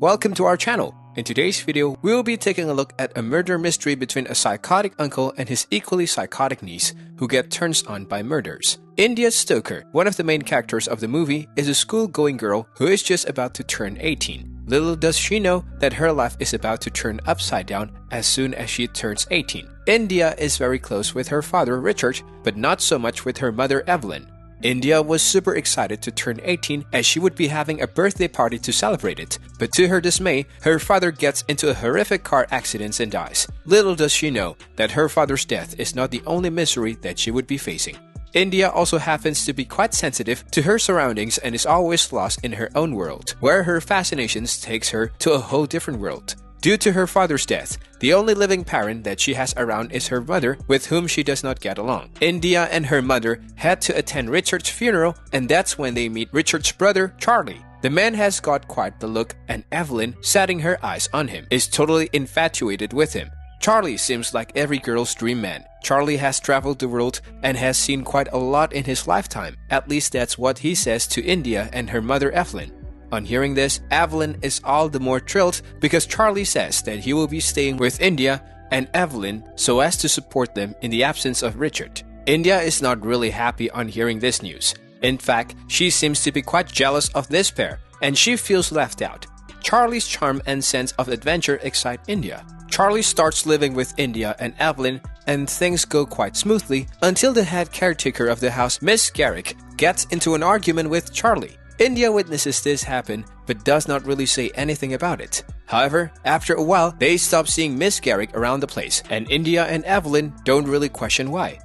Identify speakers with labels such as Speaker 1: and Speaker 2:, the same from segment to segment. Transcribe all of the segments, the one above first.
Speaker 1: welcome to our channel. In today's video, we will be taking a look at a murder mystery between a psychotic uncle and his equally psychotic niece who get turned on by murders. India's Stoker, one of the main characters of the movie, is a school-going girl who is just about to turn 18. Little does she know that her life is about to turn upside down as soon as she turns 18. India is very close with her father Richard, but not so much with her mother Evelyn. India was super excited to turn 18 as she would be having a birthday party to celebrate it, but to her dismay, her father gets into a horrific car accident and dies. Little does she know that her father's death is not the only misery that she would be facing. India also happens to be quite sensitive to her surroundings and is always lost in her own world, where her fascinations takes her to a whole different world. Due to her father's death, the only living parent that she has around is her mother, with whom she does not get along. India and her mother had to attend Richard's funeral, and that's when they meet Richard's brother, Charlie. The man has got quite the look, and Evelyn, setting her eyes on him, is totally infatuated with him. Charlie seems like every girl's dream man. Charlie has traveled the world and has seen quite a lot in his lifetime. At least that's what he says to India and her mother Evelyn. On hearing this, Evelyn is all the more thrilled because Charlie says that he will be staying with India and Evelyn so as to support them in the absence of Richard. India is not really happy on hearing this news. In fact, she seems to be quite jealous of this pair, and she feels left out. Charlie's charm and sense of adventure excite India. Charlie starts living with India and Evelyn, and things go quite smoothly until the head caretaker of the house, Miss Garrick, gets into an argument with Charlie. India witnesses this happen, but does not really say anything about it. However, after a while, they stop seeing Miss Garrick around the place, and India and Evelyn don't really question why.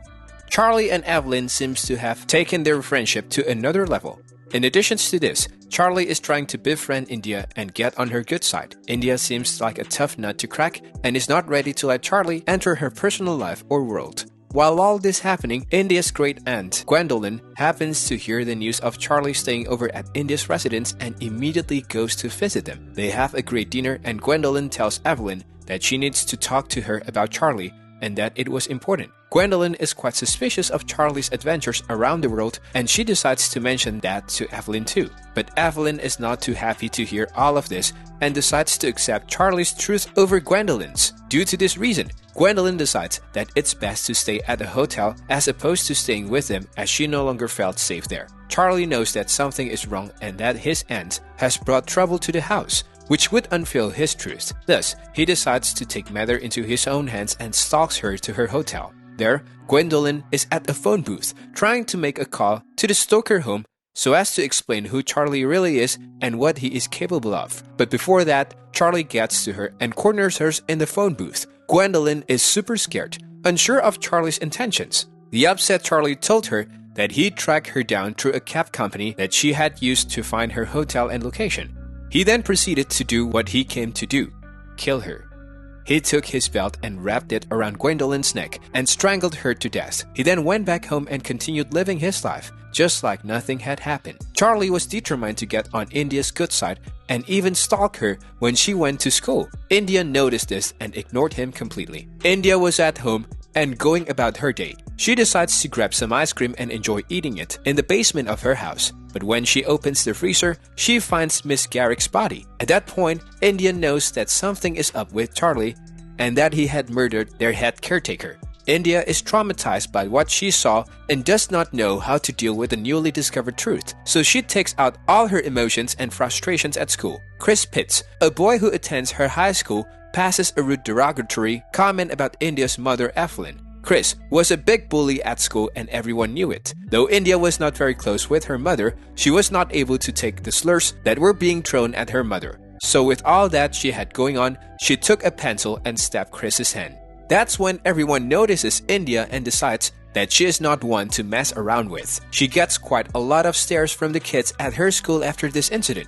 Speaker 1: Charlie and Evelyn seems to have taken their friendship to another level. In addition to this, Charlie is trying to befriend India and get on her good side. India seems like a tough nut to crack and is not ready to let Charlie enter her personal life or world. While all this happening, India's great aunt, GWENDOLYN, happens to hear the news of Charlie staying over at India's residence and immediately goes to visit them. They have a great dinner and GWENDOLYN tells Evelyn that she needs to talk to her about Charlie and that it was important. GWENDOLYN is quite suspicious of Charlie's adventures around the world and she decides to mention that to Evelyn too. But Evelyn is not too happy to hear all of this and decides to accept Charlie's truth over GWENDOLYN's. Due to this reason, GWENDOLYN decides that it's best to stay at a hotel as opposed to staying with them as she no longer felt safe there. Charlie knows that something is wrong and that his aunt has brought trouble to the house, which would unveil his truth. Thus, he decides to take matter into his own hands and stalks her to her hotel. There, GWENDOLYN is at a phone booth trying to make a call to the Stoker home so as to explain who Charlie really is and what he is capable of. But before that, Charlie gets to her and corners her in the phone booth. GWENDOLYN is super scared, unsure of Charlie's intentions. The upset Charlie told her that he'd track her down through a cab company that she had used to find her hotel and location. He then proceeded to do what he came to do, kill her. He took his belt and wrapped it around GWENDOLYN's neck and strangled her to death. He then went back home and continued living his life, just like nothing had happened. Charlie was determined to get on India's good side and even stalk her when she went to school. India noticed this and ignored him completely. India was at home and going about her day. She decides to grab some ice cream and enjoy eating it in the basement of her house. But when she opens the freezer, she finds Miss Garrick's body. At that point, India knows that something is up with Charlie and that he had murdered their head caretaker. India is traumatized by what she saw and does not know how to deal with the newly discovered truth. So she takes out all her emotions and frustrations at school. Chris Pitts, a boy who attends her high school, passes a rude derogatory comment about India's mother Evelyn. Chris was a big bully at school and everyone knew it. Though India was not very close with her mother, she was not able to take the slurs that were being thrown at her mother. So with all that she had going on, she took a pencil and stabbed Chris's hand. That's when everyone notices India and decides that she is not one to mess around with. She gets quite a lot of stares from the kids at her school after this incident.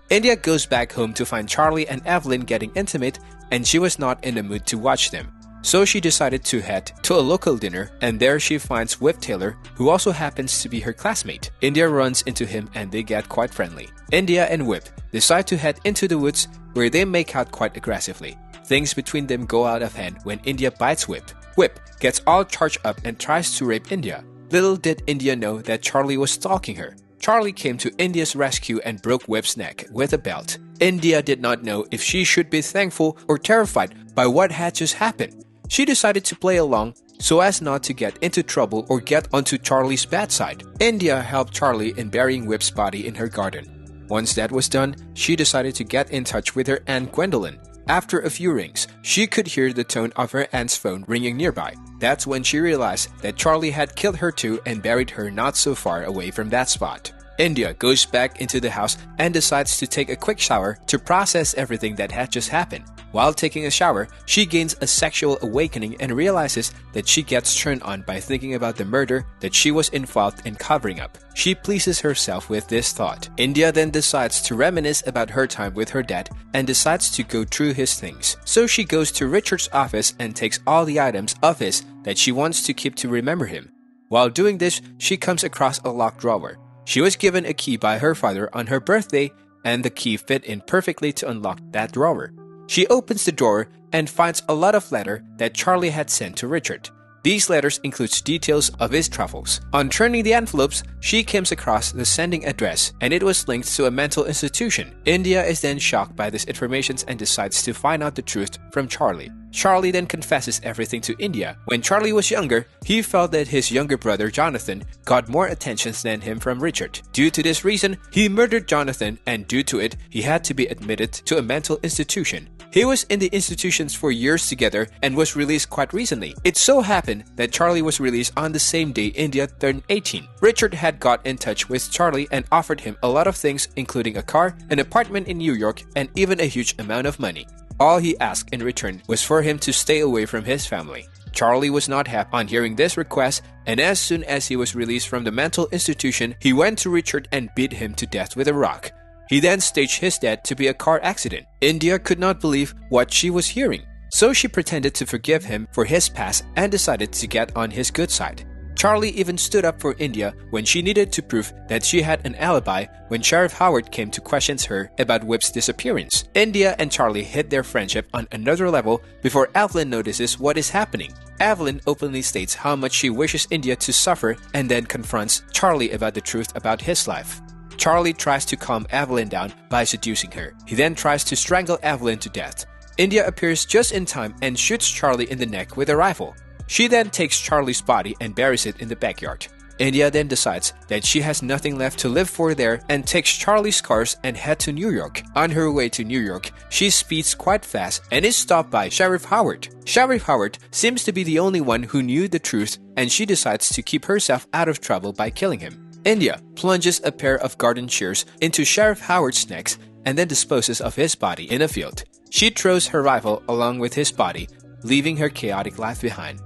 Speaker 1: India goes back home to find Charlie and Evelyn getting intimate and she was not in the mood to watch them. So she decided to head to a local dinner and there she finds Whip Taylor, who also happens to be her classmate. India runs into him and they get quite friendly. India and Whip decide to head into the woods where they make out quite aggressively. Things between them go out of hand when India bites Whip. Whip gets all charged up and tries to rape India. Little did India know that Charlie was stalking her. Charlie came to India's rescue and broke Whip's neck with a belt. India did not know if she should be thankful or terrified by what had just happened. She decided to play along so as not to get into trouble or get onto Charlie's bad side. India helped Charlie in burying Whip's body in her garden. Once that was done, she decided to get in touch with her aunt Gwendolyn. After a few rings, she could hear the tone of her aunt's phone ringing nearby. That's when she realized that Charlie had killed her too and buried her not so far away from that spot. India goes back into the house and decides to take a quick shower to process everything that had just happened. While taking a shower, she gains a sexual awakening and realizes that she gets turned on by thinking about the murder that she was involved in covering up. She pleases herself with this thought. India then decides to reminisce about her time with her dad and decides to go through his things. So she goes to Richard's office and takes all the items of his that she wants to keep to remember him. While doing this, she comes across a locked drawer. She was given a key by her father on her birthday, and the key fit in perfectly to unlock that drawer. She opens the drawer and finds a lot of letters that Charlie had sent to Richard. These letters include details of his travels. On turning the envelopes, she comes across the sending address, and it was linked to a mental institution. India is then shocked by this information and decides to find out the truth from Charlie. Charlie then confesses everything to India. When Charlie was younger, he felt that his younger brother Jonathan got more attention than him from Richard. Due to this reason, he murdered Jonathan, and due to it, he had to be admitted to a mental institution. He was in the institutions for years together and was released quite recently. It so happened that Charlie was released on the same day India turned 18. Richard had got in touch with Charlie and offered him a lot of things, including a car, an apartment in New York, and even a huge amount of money. All he asked in return was for him to stay away from his family. Charlie was not happy on hearing this request, and as soon as he was released from the mental institution, he went to Richard and beat him to death with a rock. He then staged his death to be a car accident. India could not believe what she was hearing, so she pretended to forgive him for his past and decided to get on his good side. Charlie even stood up for India when she needed to prove that she had an alibi when Sheriff Howard came to question her about Whip's disappearance. India and Charlie hit their friendship on another level before Evelyn notices what is happening. Evelyn openly states how much she wishes India to suffer and then confronts Charlie about the truth about his life. Charlie tries to calm Evelyn down by seducing her. He then tries to strangle Evelyn to death. India appears just in time and shoots Charlie in the neck with a rifle. She then takes Charlie's body and buries it in the backyard. India then decides that she has nothing left to live for there and takes Charlie's cars and head to New York. On her way to New York, she speeds quite fast and is stopped by Sheriff Howard. Sheriff Howard seems to be the only one who knew the truth, and she decides to keep herself out of trouble by killing him. India plunges a pair of garden shears into Sheriff Howard's neck and then disposes of his body in a field. She throws her rifle along with his body, leaving her chaotic life behind.